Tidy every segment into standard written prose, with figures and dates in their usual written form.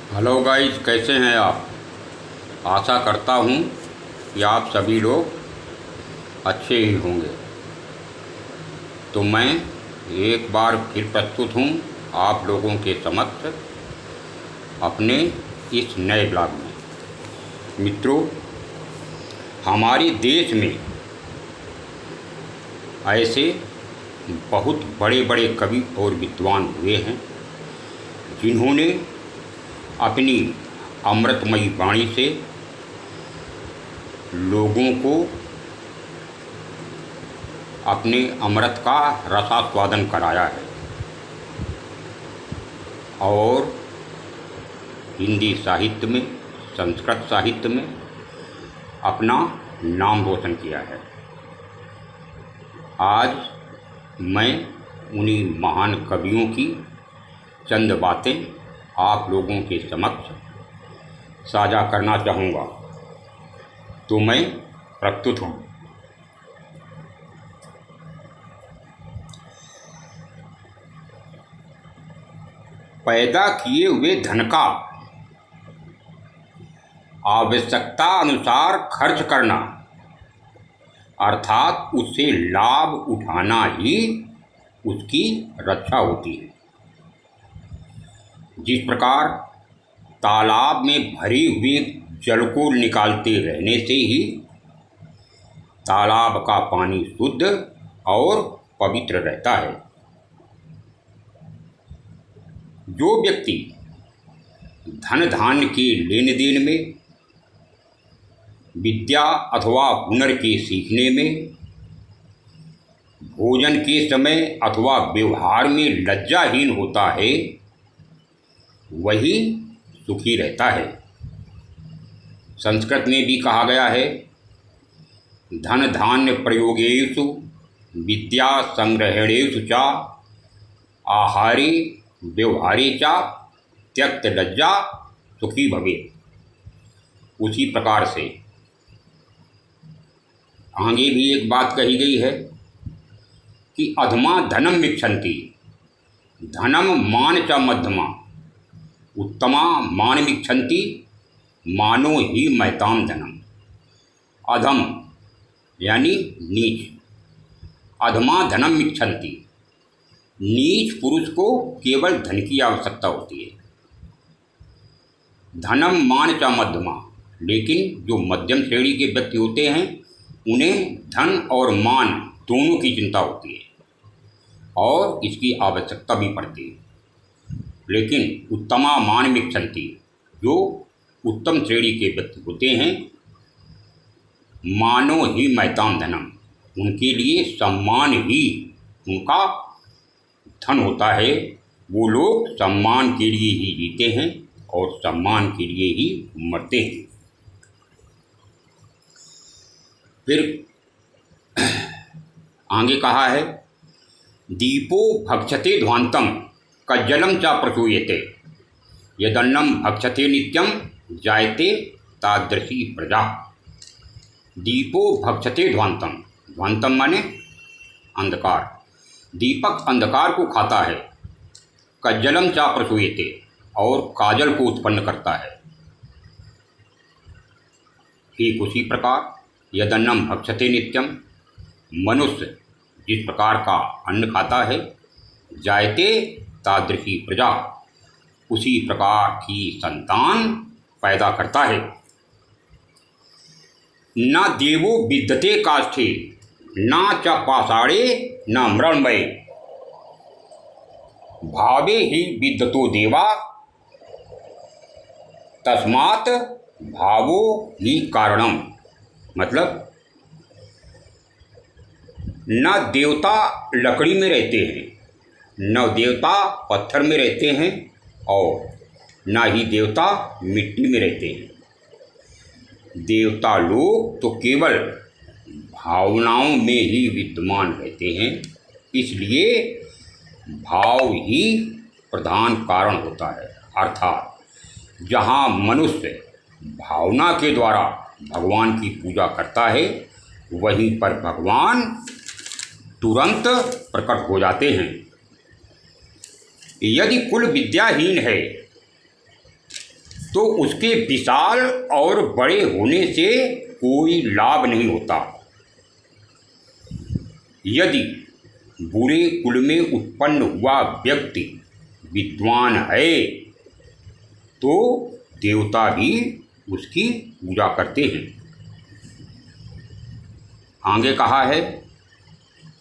Hello guys, कैसे हैं आप। आशा करता हूँ कि आप सभी लोग अच्छे ही होंगे। तो मैं एक बार फिर प्रस्तुत हूँ आप लोगों के समक्ष अपने इस नए ब्लॉग में। मित्रों, हमारे देश में ऐसे बहुत बड़े बड़े कवि और विद्वान हुए हैं जिन्होंने अपनी अमृतमयी वाणी से लोगों को अपने अमृत का रसास्वादन कराया है और हिंदी साहित्य में, संस्कृत साहित्य में अपना नाम रोशन किया है। आज मैं उन्हीं महान कवियों की चंद बातें आप लोगों के समक्ष साझा करना चाहूँगा। तो मैं प्रस्तुत हूँ। पैदा किए हुए धन का आवश्यकता अनुसार खर्च करना अर्थात उससे लाभ उठाना ही उसकी रक्षा होती है। जिस प्रकार तालाब में भरे हुए जल को निकालते रहने से ही तालाब का पानी शुद्ध और पवित्र रहता है। जो व्यक्ति धन धान्य के लेन देन में, विद्या अथवा हुनर के सीखने में, भोजन के समय अथवा व्यवहार में लज्जाहीन होता है, वही सुखी रहता है। संस्कृत में भी कहा गया है, धन धान्य प्रयोगेषु विद्या संग्रहणेषु च आहारे व्यवहारे च त्यक्त लज्जा सुखी भवेत्। उसी प्रकार से आगे भी एक बात कही गई है कि अधमा धनम मिच्छन्ति धनम मान च मध्यमा उत्तमा मान मिच्छन्ति मानो ही मैताम धनम। अधम यानी नीच, अधमा धनम मिच्छन्ति, नीच पुरुष को केवल धन की आवश्यकता होती है। धनम मान च मध्यमा, लेकिन जो मध्यम श्रेणी के व्यक्ति होते हैं उन्हें धन और मान दोनों की चिंता होती है और इसकी आवश्यकता भी पड़ती है। लेकिन उत्तमा मान मिच्छन्ति, जो उत्तम श्रेणी के व्यक्ति होते हैं, मानो ही मैताम धनम, उनके लिए सम्मान ही उनका धन होता है। वो लोग सम्मान के लिए ही जीते हैं और सम्मान के लिए ही मरते हैं। फिर आगे कहा है, दीपो भक्षते ध्वांतम कज्जलम च प्रसूयते यदन्नम भक्षते नित्यम जायते तादृशी प्रजा। दीपो भक्षते ध्वांतम, ध्वांतम माने अंधकार। दीपक अंधकार को खाता है, कज्जलम च प्रसूयते, और काजल को उत्पन्न करता है। ठीक उसी प्रकार यदन्नम भक्षते नित्यम, मनुष्य जिस प्रकार का अन्न खाता है, जायते तादृशी प्रजा, उसी प्रकार की संतान पैदा करता है। न देवो विद्यते काष्ठे न च पाषाणे न मृण्मये भावे ही विद्यतो देवा तस्मात् भावो ही कारणम। मतलब न देवता लकड़ी में रहते हैं, न देवता पत्थर में रहते हैं, और न ही देवता मिट्टी में रहते हैं। देवता लोग तो केवल भावनाओं में ही विद्यमान रहते हैं। इसलिए भाव ही प्रधान कारण होता है। अर्थात जहाँ मनुष्य भावना के द्वारा भगवान की पूजा करता है, वहीं पर भगवान तुरंत प्रकट हो जाते हैं। यदि कुल विद्याहीन है तो उसके विशाल और बड़े होने से कोई लाभ नहीं होता। यदि बुरे कुल में उत्पन्न हुआ व्यक्ति विद्वान है तो देवता भी उसकी पूजा करते हैं। आगे कहा है,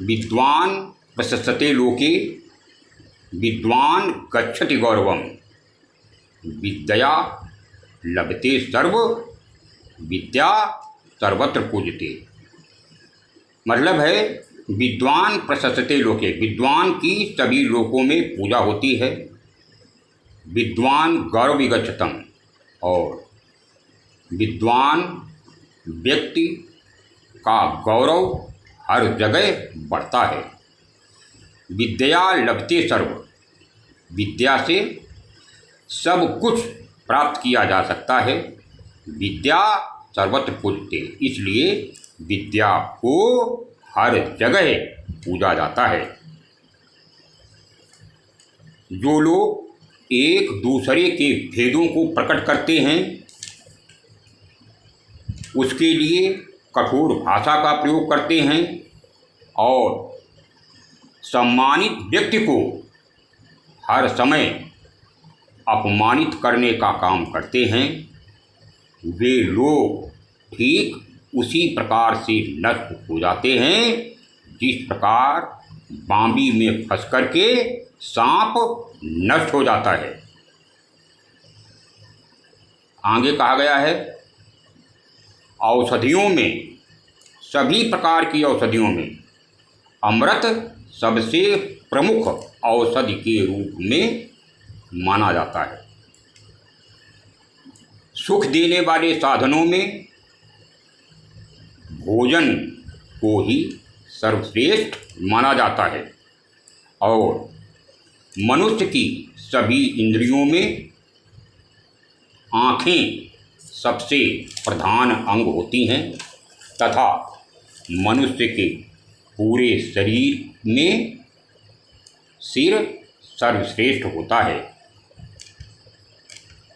विद्वान प्रशस्यते लोके विद्वान गच्छति गौरवम विद्या लभते सर्व विद्या सर्वत्र पूजते। मतलब है विद्वान प्रशस्यते लोके, विद्वान की सभी लोकों में पूजा होती है। विद्वान गौरव विगच्छतम, और विद्वान व्यक्ति का गौरव हर जगह बढ़ता है। विद्या लभते सर्व, विद्या से सब कुछ प्राप्त किया जा सकता है। विद्या सर्वत्र पूजते, इसलिए विद्या को हर जगह पूजा जाता है। जो लोग एक दूसरे के भेदों को प्रकट करते हैं उसके लिए कठोर भाषा का प्रयोग करते हैं और सम्मानित व्यक्ति को हर समय अपमानित करने का काम करते हैं, वे लोग ठीक उसी प्रकार से नष्ट हो जाते हैं जिस प्रकार बांबी में फंस करके सांप नष्ट हो जाता है। आगे कहा गया है, औषधियों में, सभी प्रकार की औषधियों में अमृत सबसे प्रमुख औषधि के रूप में माना जाता है। सुख देने वाले साधनों में भोजन को ही सर्वश्रेष्ठ माना जाता है और मनुष्य की सभी इंद्रियों में आँखें सबसे प्रधान अंग होती हैं तथा मनुष्य के पूरे शरीर में सिर सर्वश्रेष्ठ होता है।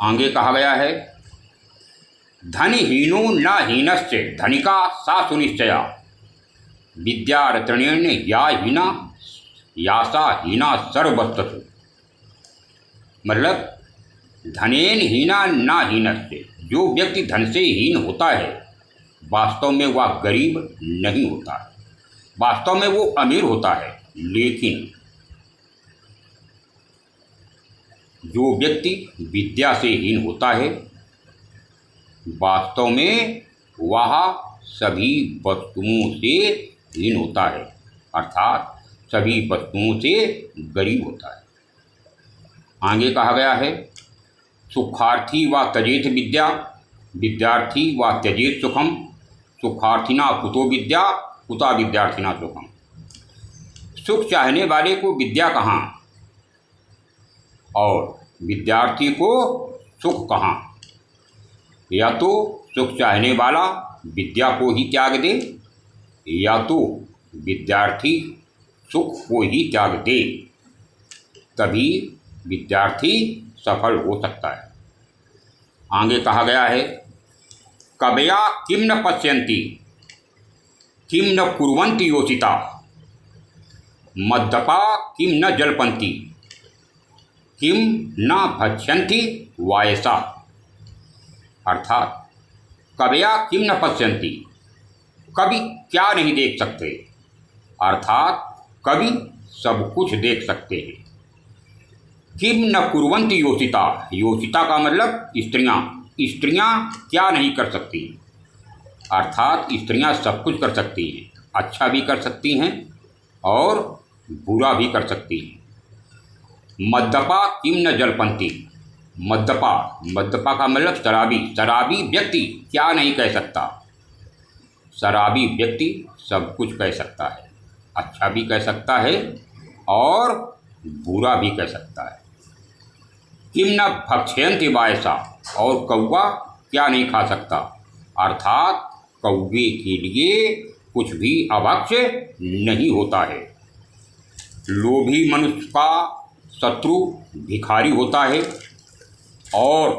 आगे कहा गया है, धनहीनो न हीनस्य धनिका सा सुनिश्चया विद्यारत्नेन या हीना यासा हीना सर्वस्तु। मतलब धनेन हीना न हीनस्य, जो व्यक्ति धन से हीन होता है वास्तव में वह गरीब नहीं होता, वास्तव में वो अमीर होता है। लेकिन जो व्यक्ति विद्या से हीन होता है वास्तव में वह सभी वस्तुओं से हीन होता है, अर्थात सभी वस्तुओं से गरीब होता है। आगे कहा गया है, सुखार्थी व त्यजेत विद्या विद्यार्थी व त्यजेत सुखम सुखार्थिना कुतो विद्या कुता विद्यार्थिना सुखम। सुख चाहने वाले को विद्या कहाँ और विद्यार्थी को सुख कहाँ। या तो सुख चाहने वाला विद्या को ही त्याग दे या तो विद्यार्थी सुख को ही त्याग दे, तभी विद्यार्थी सफल हो सकता है। आगे कहा गया है, कवया किम न पश्यन्ति किम न कुर्वन्ति योषिता मद्यपा किम न जल्पन्ति किम न भक्ष्यन्ति वायसा। अर्थात कवया किम न पश्यन्ति, कभी क्या नहीं देख सकते, अर्थात कभी सब कुछ देख सकते हैं। किम न कुर्वन्ति योषिता, योषिता का मतलब स्त्रियां, स्त्रियां क्या नहीं कर सकती, अर्थात स्त्रियां सब कुछ कर सकती हैं, अच्छा भी कर सकती हैं और बुरा भी कर सकती हैं। मद्यपा किम न जल्पन्ति, मद्यपा, मद्यपा का मतलब शराबी, शराबी व्यक्ति क्या नहीं कह सकता, शराबी व्यक्ति सब कुछ कह सकता है, अच्छा भी कह सकता है और बुरा भी कह सकता है। किम न भक्ष्यन्ति वायसा, और कौवा क्या नहीं खा सकता, अर्थात कौवे के लिए कुछ भी अभक्ष्य नहीं होता है। लोभी मनुष्य का शत्रु भिखारी होता है और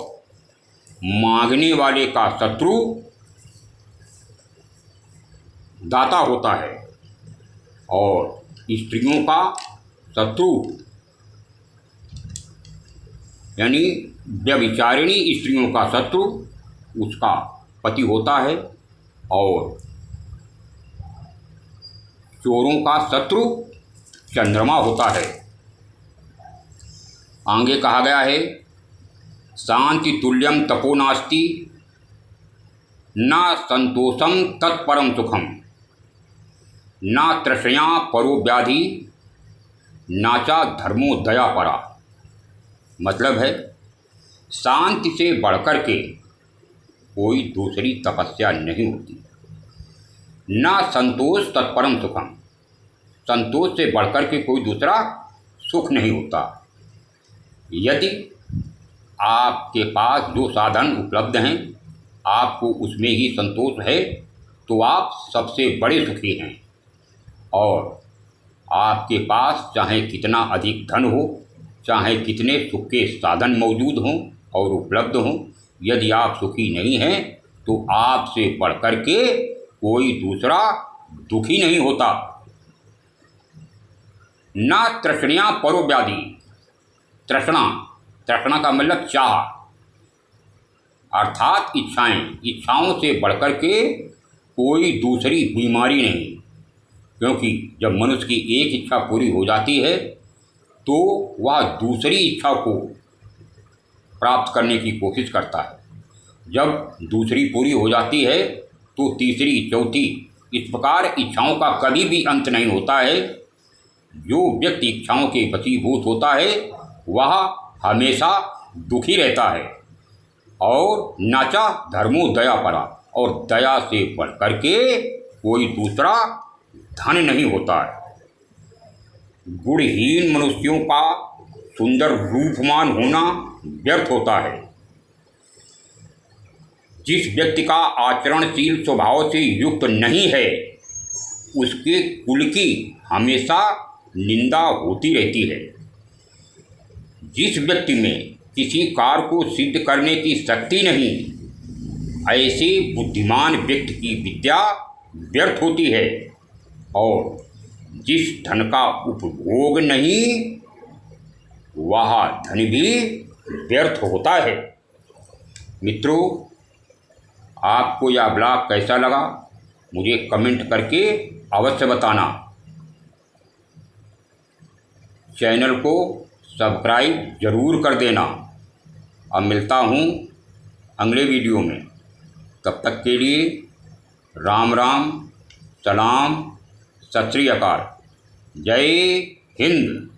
मांगने वाले का शत्रु दाता होता है और स्त्रियों का शत्रु यानी व्यभिचारिणी स्त्रियों का शत्रु उसका पति होता है और चोरों का शत्रु चंद्रमा होता है। आगे कहा गया है शांति तुल्यम तपो नास्ति न संतोषम तत्परम सुखम न तृष्णया परो व्याधि नाचा धर्मो दया परा। मतलब है शांति से बढ़कर के कोई दूसरी तपस्या नहीं होती, न संतोष तत्परम सुखम, संतोष से बढ़कर के कोई दूसरा सुख नहीं होता। यदि आपके पास जो साधन उपलब्ध हैं आपको उसमें ही संतोष है तो आप सबसे बड़े सुखी हैं। और आपके पास चाहे कितना अधिक धन हो, चाहे कितने सुख के साधन मौजूद हों और उपलब्ध हों, यदि आप सुखी नहीं हैं तो आपसे बढ़कर के कोई दूसरा दुखी नहीं होता। न तृष्णया परो व्याधि, तृष्णा का मतलब चाह अर्थात इच्छाओं से बढ़कर के कोई दूसरी बीमारी नहीं। क्योंकि जब मनुष्य की एक इच्छा पूरी हो जाती है तो वह दूसरी इच्छा को प्राप्त करने की कोशिश करता है। जब दूसरी पूरी हो जाती है तो तीसरी, चौथी, इस प्रकार इच्छाओं का कभी भी अंत नहीं होता है। जो व्यक्ति इच्छाओं के वशीभूत होता है वह हमेशा दुखी रहता है। और नाचा धर्मो दया परा, और दया से बढ़कर के कोई दूसरा धन नहीं होता है। गुणहीन मनुष्यों का सुंदर रूपमान होना व्यर्थ होता है। जिस व्यक्ति का आचरणशील स्वभाव से युक्त नहीं है उसके कुल की हमेशा निंदा होती रहती है। जिस व्यक्ति में किसी कार्य को सिद्ध करने की शक्ति नहीं, ऐसे बुद्धिमान व्यक्ति की विद्या व्यर्थ होती है। और जिस धन का उपभोग नहीं वह धन भी व्यर्थ होता है। मित्रों, आपको यह ब्लॉग कैसा लगा मुझे कमेंट करके अवश्य बताना। चैनल को सब्सक्राइब जरूर कर देना। अब मिलता हूँ अगले वीडियो में। तब तक के लिए राम राम, सलाम, सत श्री अकाल, जय हिंद।